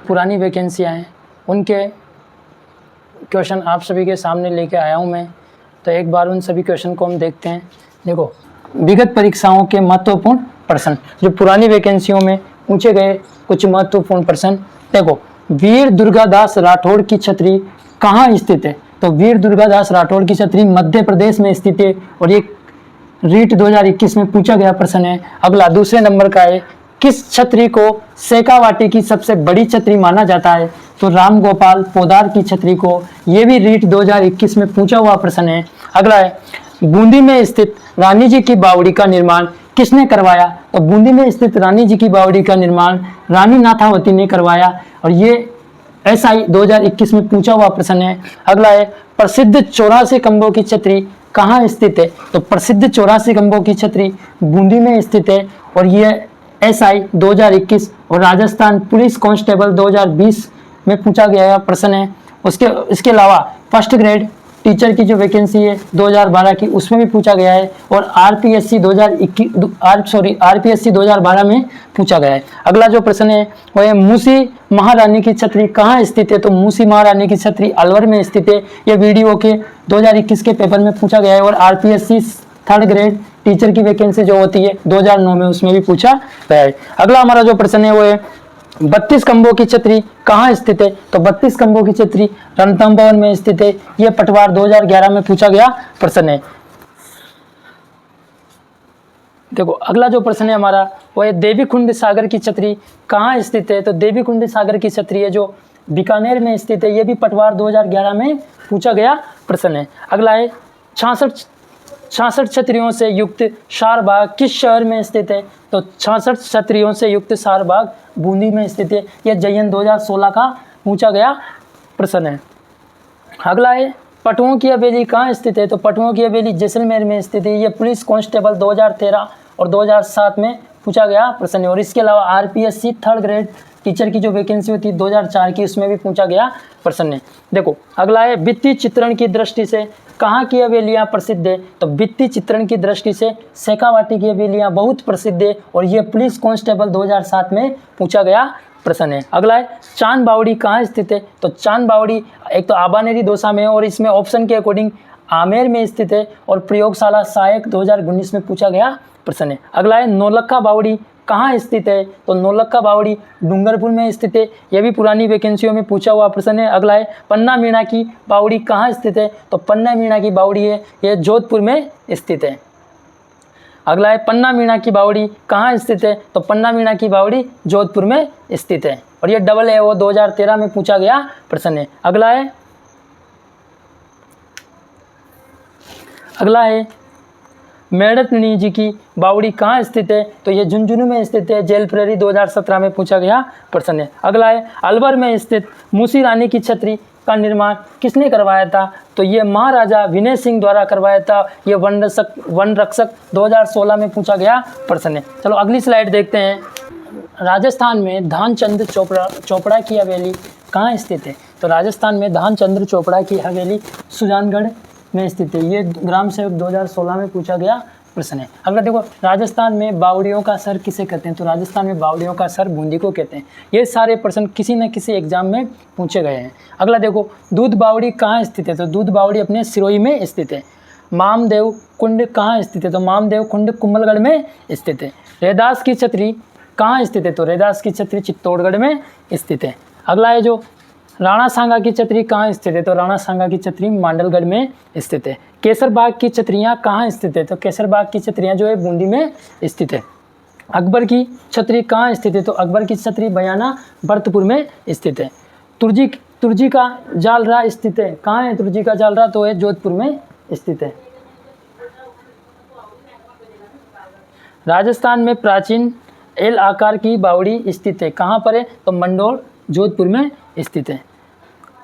पुरानी वैकेंसियाँ हैं उनके क्वेश्चन आप सभी के सामने लेके आया हूँ मैं। तो एक बार उन सभी क्वेश्चन को हम देखते हैं। देखो, विगत परीक्षाओं के महत्वपूर्ण प्रश्न, जो पुरानी वैकेंसियों में पूछे गए कुछ महत्वपूर्ण प्रश्न। देखो, वीर दुर्गादास राठौड़ की छतरी कहाँ स्थित है? तो वीर दुर्गादास राठौड़ की छतरी मध्य प्रदेश में स्थित है और ये रीट 2021 में पूछा गया प्रश्न है। अगला दूसरे नंबर का है, किस छतरी को शेखावाटी की सबसे बड़ी छतरी माना जाता है? तो राम गोपाल पोदार की छतरी को, ये भी रीट 2021 में पूछा हुआ प्रश्न है। अगला है, बूंदी में स्थित रानी जी की बावड़ी का निर्माण किसने करवाया? तो बूंदी में स्थित रानी जी की बावड़ी का निर्माण रानी नाथावती ने करवाया और ये SI 2021 में पूछा हुआ प्रश्न है। अगला है, प्रसिद्ध 84 खंभों की छतरी कहाँ स्थित है? तो प्रसिद्ध 84 खंभों की छतरी बूंदी में स्थित है और ये SI 2021 और राजस्थान पुलिस कांस्टेबल 2020 में पूछा गया प्रश्न है। इसके अलावा फर्स्ट ग्रेड टीचर की जो वैकेंसी है 2012 की, उसमें भी पूछा गया है और RPSC 2012 में पूछा गया है। अगला जो प्रश्न है वो है, मूसी महारानी की छतरी कहाँ स्थित है? तो मूसी महारानी की छतरी अलवर में स्थित है। ये वीडियो के 2021 के पेपर में पूछा गया है और RPSC थर्ड ग्रेड टीचर की वैकेंसी जो होती है 2009 में, उसमें भी पूछा गया है। अगला हमारा जो प्रश्न है वो है, 32 खंभों की छतरी कहाँ स्थित है? तो 32 खंभों की छतरी रणथंभ भवन में स्थित है। यह पटवार 2011 में पूछा गया प्रश्न है। देखो, अगला जो प्रश्न है हमारा वो है, देवीकुंड सागर की छतरी कहाँ स्थित है? तो देवीकुंड सागर की छतरी है जो बीकानेर में स्थित है। यह भी पटवार 2011 में पूछा गया प्रश्न है। अगला है, 66 छतरियों से युक्त शारबाग किस शहर में स्थित है? तो 66 छतरियों से युक्त शारबाग बूंदी में स्थित है। यह JN 2016 का पूछा गया प्रश्न है। अगला है, पटुओं की हवेली कहाँ स्थित है? तो पटुओं की हवेली जैसलमेर में स्थित है। यह पुलिस कांस्टेबल 2013 और 2007 में पूछा गया प्रश्न है। और इसके अलावा RPSC थर्ड ग्रेड टीचर की जो वैकेंसी होती है 2004 की, उसमें भी पूछा गया प्रश्न है। देखो, अगला है, भित्ति चित्रण की दृष्टि से कहाँ की हवेलियाँ प्रसिद्ध है? तो भित्ति चित्रण की दृष्टि से शेखावाटी की हवेलियाँ बहुत प्रसिद्ध है और ये पुलिस कांस्टेबल 2007 में पूछा गया प्रश्न है। अगला है, चांद बावड़ी कहाँ स्थित है? तो चांद बावड़ी एक तो आबानेरी दौसा में है और इसमें ऑप्शन के अकॉर्डिंग आमेर में स्थित है और प्रयोगशाला सहायक 2019 में पूछा गया प्रश्न है। अगला है, नौलक्खा बावड़ी कहाँ स्थित है? तो नौलक्खा बावड़ी डूंगरपुर में स्थित है। यह भी पुरानी वैकेंसियों में पूछा हुआ प्रश्न है। अगला है, पन्ना मीणा की बावड़ी कहाँ स्थित है? तो पन्ना मीणा की बावड़ी है यह जोधपुर में स्थित है। अगला है, पन्ना मीणा की बावड़ी कहाँ स्थित है? तो पन्ना मीणा की बावड़ी जोधपुर में स्थित है और यह डबल है, वो 2013 में पूछा गया प्रश्न है। अगला है, मेड़तनी जी की बावड़ी कहाँ स्थित है? तो ये झुंझुनू में स्थित है। जेलप्रेरी 2017 में पूछा गया प्रश्न है। अगला है, अलवर में स्थित मूसी रानी की छतरी का निर्माण किसने करवाया था? तो ये महाराजा विनय सिंह द्वारा करवाया था। ये वन रक्षक 2016 में पूछा गया प्रश्न है। चलो अगली स्लाइड देखते हैं। राजस्थान में ध्यानचंद चोपड़ा की हवेली कहाँ स्थित है? तो राजस्थान में ध्यानचंद चोपड़ा की हवेली सुजानगढ़ में स्थित है। ये ग्राम सेवक 2016 में पूछा गया प्रश्न है। अगला देखो, राजस्थान में बावड़ियों का सर किसे कहते हैं? तो राजस्थान में बावड़ियों का सर बूंदी को कहते हैं। ये सारे प्रश्न किसी न किसी एग्जाम में पूछे गए हैं। अगला देखो, दूध बावड़ी कहाँ स्थित है? तो दूध बावड़ी अपने सिरोही में स्थित है। मामदेव कुंड कहाँ स्थित है? तो मामदेव कुंड कुंभलगढ़ में स्थित है। रैदास की छतरी कहाँ स्थित है? तो रैदास की छतरी चित्तौड़गढ़ में स्थित है। अगला है, जो राणा सांगा की छतरी कहाँ स्थित है? तो राणा सांगा की छतरी मांडलगढ़ में स्थित है। केसरबाग की छतरियाँ कहाँ स्थित है? तो केसरबाग की छतरियाँ जो है बूंदी में स्थित है। अकबर की छतरी कहाँ स्थित है? तो अकबर की छतरी बयाना भरतपुर में स्थित है। तुर्जी का जालरा स्थित है। कहाँ है तुर्जी का जालरा? तो है जोधपुर में स्थित है। राजस्थान में प्राचीन एल आकार की बावड़ी स्थित है। कहाँ पर है? तो मंडोर जोधपुर में स्थित है।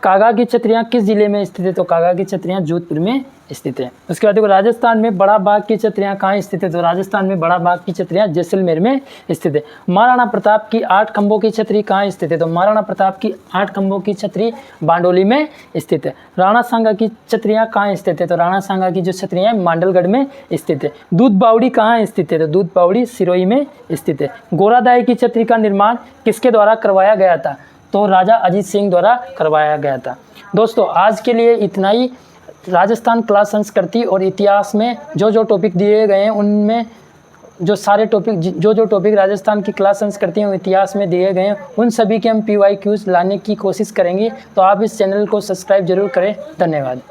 कागा की छतरियाँ किस जिले में स्थित है? तो कागा की छतरियाँ जोधपुर में स्थित है। उसके बाद देखो, राजस्थान में बड़ा बाग की छतरियाँ कहाँ स्थित है? तो राजस्थान में बड़ा बाग की छतरियाँ जैसलमेर में स्थित है। महाराणा प्रताप की 8 खंभों की छतरी कहाँ स्थित है? तो महाराणा प्रताप की 8 खंभों की छतरी बांडोली में स्थित है। राणा सांगा की छतरियाँ कहाँ स्थित है? तो राणा सांगा की जो छतरियाँ मांडलगढ़ में स्थित है। दूध बावड़ी कहाँ स्थित है? तो दूध बावड़ी सिरोही में स्थित है। गोरादाई की छतरी का निर्माण किसके द्वारा करवाया गया था? तो राजा अजीत सिंह द्वारा करवाया गया था। दोस्तों आज के लिए इतना ही। राजस्थान कला संस्कृति और इतिहास में जो जो टॉपिक दिए गए हैं उनमें जो सारे टॉपिक जो टॉपिक राजस्थान की कला संस्कृति और इतिहास में दिए गए हैं उन सभी के हम PYQs लाने की कोशिश करेंगे। तो आप इस चैनल को सब्सक्राइब जरूर करें। धन्यवाद।